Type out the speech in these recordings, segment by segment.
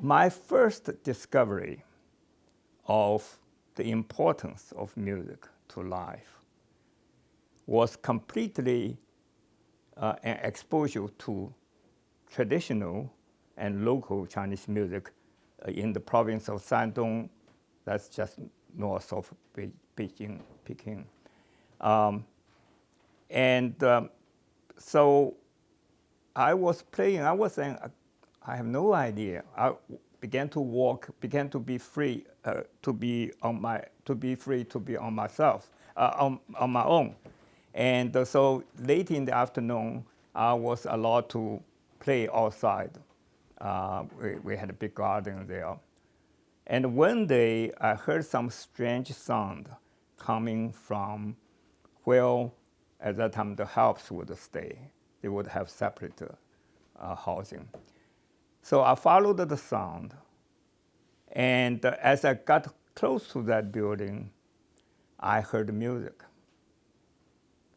my first discovery of the importance of music to life was completely an exposure to traditional and local Chinese music in the province of Shandong, that's just north of Beijing, Peking. So I was saying, I have no idea. I began to walk, began to be free, to be on myself, on my own. And so late in the afternoon, I was allowed to play outside. We had a big garden there. And one day, I heard some strange sound coming from where, at that time, the helps would stay. They would have separate housing. So I followed the sound. And as I got close to that building, I heard music.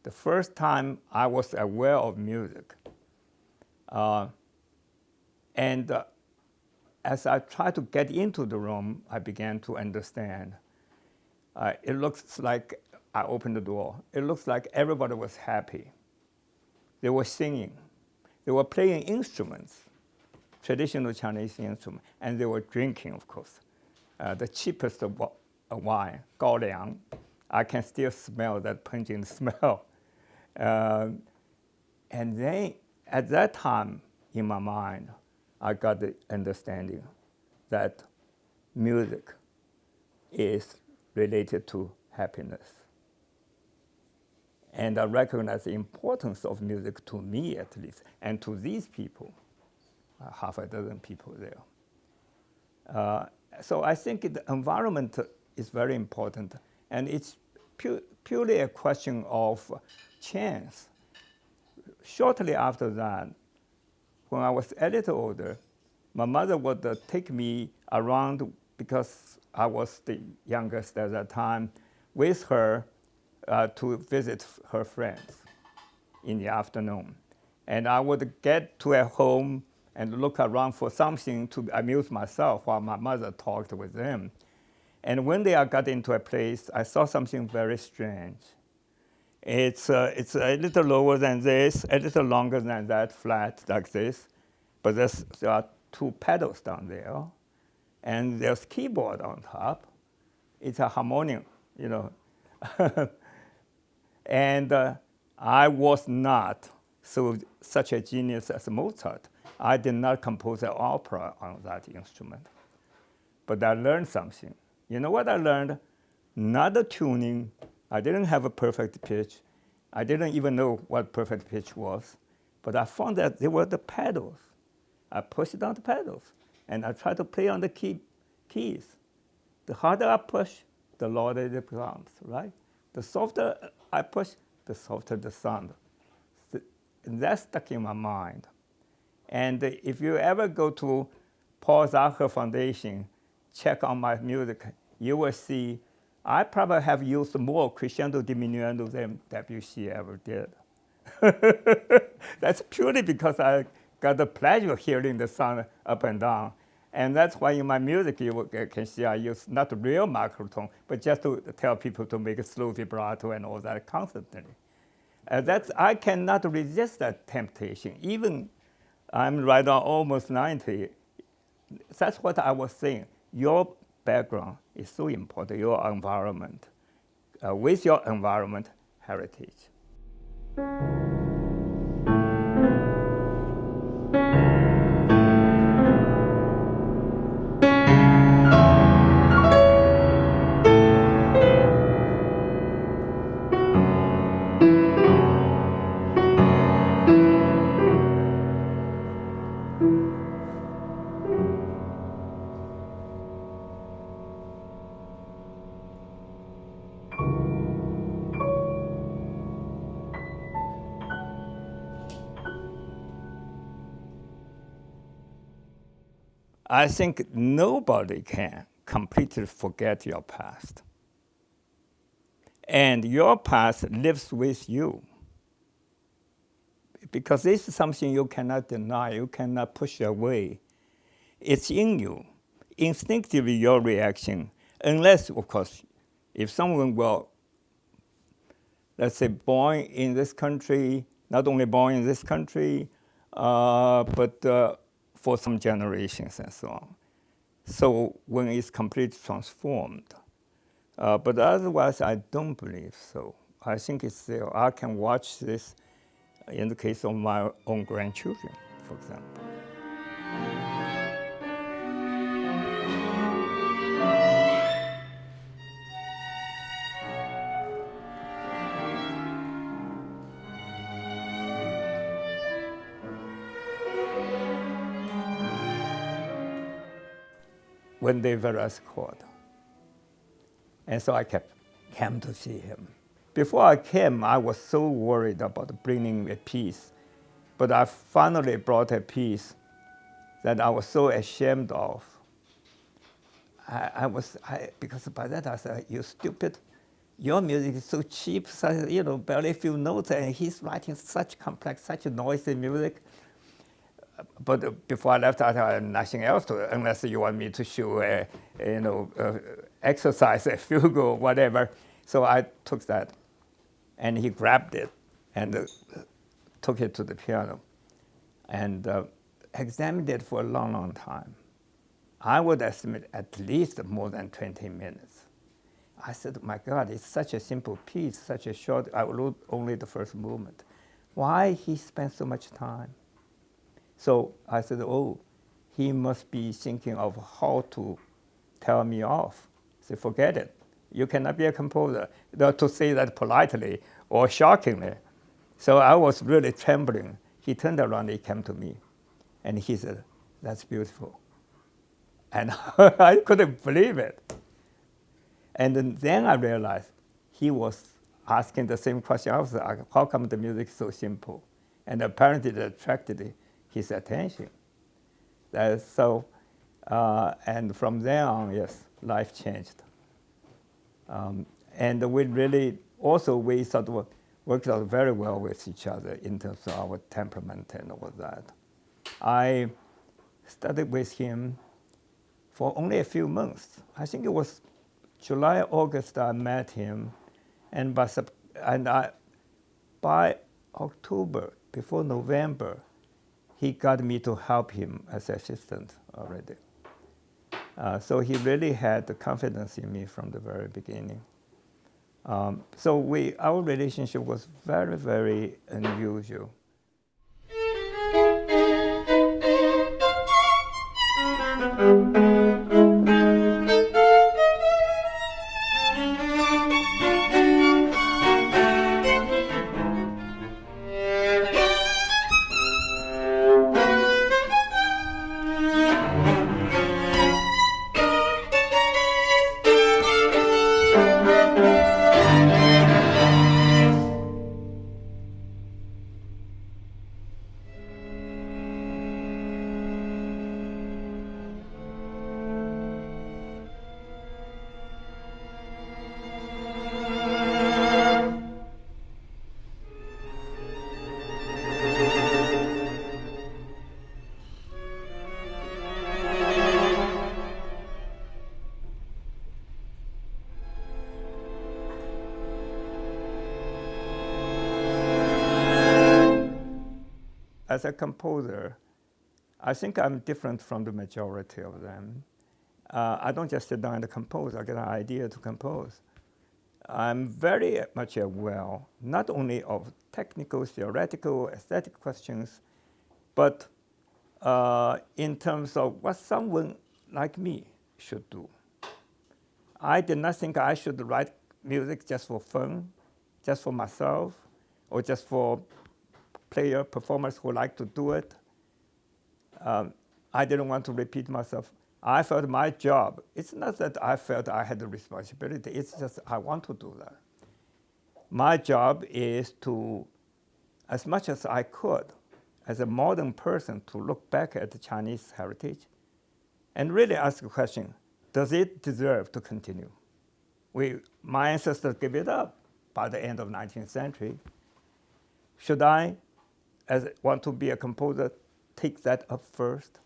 The first time I was aware of music. As I tried to get into the room, I began to understand. It looks like, I opened the door, it looks like everybody was happy. They were singing. They were playing instruments, traditional Chinese instruments, and they were drinking, of course. The cheapest of wine, gaoliang. I can still smell that pungent smell. And then, at that time, in my mind, I got the understanding that music is related to happiness. And I recognize the importance of music to me, at least, and to these people, half a dozen people there. So I think the environment is very important, and it's purely a question of chance. Shortly after that, when I was a little older, my mother would take me around, because I was the youngest at that time, with her to visit her friends in the afternoon. And I would get to a home and look around for something to amuse myself while my mother talked with them. And one day I got into a place, I saw something very strange. It's a little lower than this, a little longer than that, flat like this. But there are two pedals down there, and there's keyboard on top. It's a harmonium, you know. And I was not such a genius as Mozart. I did not compose an opera on that instrument. But I learned something. You know what I learned? Not the tuning. I didn't have a perfect pitch. I didn't even know what perfect pitch was. But I found that they were the pedals. I pushed down the pedals, and I tried to play on the keys. The harder I push, the louder it becomes, right? The softer I push, the softer the sound. And that stuck in my mind. And if you ever go to Paul Zacher Foundation, check on my music, you will see I probably have used more crescendo diminuendo than Debussy ever did. That's purely because I got the pleasure of hearing the sound up and down. And that's why in my music you can see I use not real microtone, but just to tell people to make a slow vibrato and all that constantly. I cannot resist that temptation. Even I'm right on almost 90. That's what I was saying. Your background is so important, your environment. With your environment, heritage. I think nobody can completely forget your past. And your past lives with you. Because this is something you cannot deny, you cannot push away. It's in you. Instinctively, your reaction, unless, of course, if someone will, let's say, born in this country, not only born in this country, but for some generations and so on. So when it's completely transformed. But otherwise, I don't believe so. I think it's there. I can watch this in the case of my own grandchildren, for example. When Edgard Varèse called. And so I came to see him. Before I came, I was so worried about bringing a piece. But I finally brought a piece that I was so ashamed of. Because by that I said, you stupid, your music is so cheap, so, barely a few notes, and he's writing such complex, such noisy music. But before I left, I had nothing else to, unless you want me to show exercise, a fugue or whatever. So I took that, and he grabbed it and took it to the piano, and examined it for a long, long time. I would estimate at least more than 20 minutes. I said, my God, it's such a simple piece, such a short, I wrote only the first movement. Why he spent so much time? So I said, oh, he must be thinking of how to tell me off. I said, forget it. You cannot be a composer. To say that politely or shockingly. So I was really trembling. He turned around, he came to me, and he said, that's beautiful. And I couldn't believe it. And then I realized he was asking the same question I was asking, how come the music is so simple? And apparently it attracted his attention. And from then on, yes, life changed. And we sort of worked out very well with each other in terms of our temperament and all that. I studied with him for only a few months. I think it was July, August I met him, and by October, before November, he got me to help him as assistant already. So he really had the confidence in me from the very beginning. So our relationship was very, very unusual. As a composer, I think I'm different from the majority of them. I don't just sit down and compose. I get an idea to compose. I'm very much aware, not only of technical, theoretical, aesthetic questions, but in terms of what someone like me should do. I did not think I should write music just for fun, just for myself, or just for performers who like to do it. I didn't want to repeat myself. I felt my job, it's not that I felt I had the responsibility, it's just I want to do that. My job is to, as much as I could, as a modern person, to look back at the Chinese heritage and really ask the question, does it deserve to continue? My ancestors gave it up by the end of 19th century. Should I, as want to be a composer, take that up first?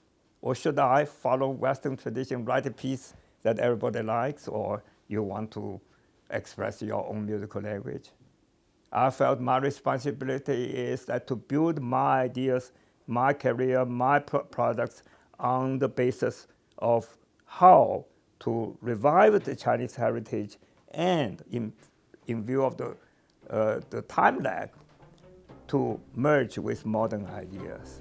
Or should I follow Western tradition, write a piece that everybody likes, or you want to express your own musical language? I felt my responsibility is that to build my ideas, my career, my products on the basis of how to revive the Chinese heritage, and in view of the time lag, to merge with modern ideas.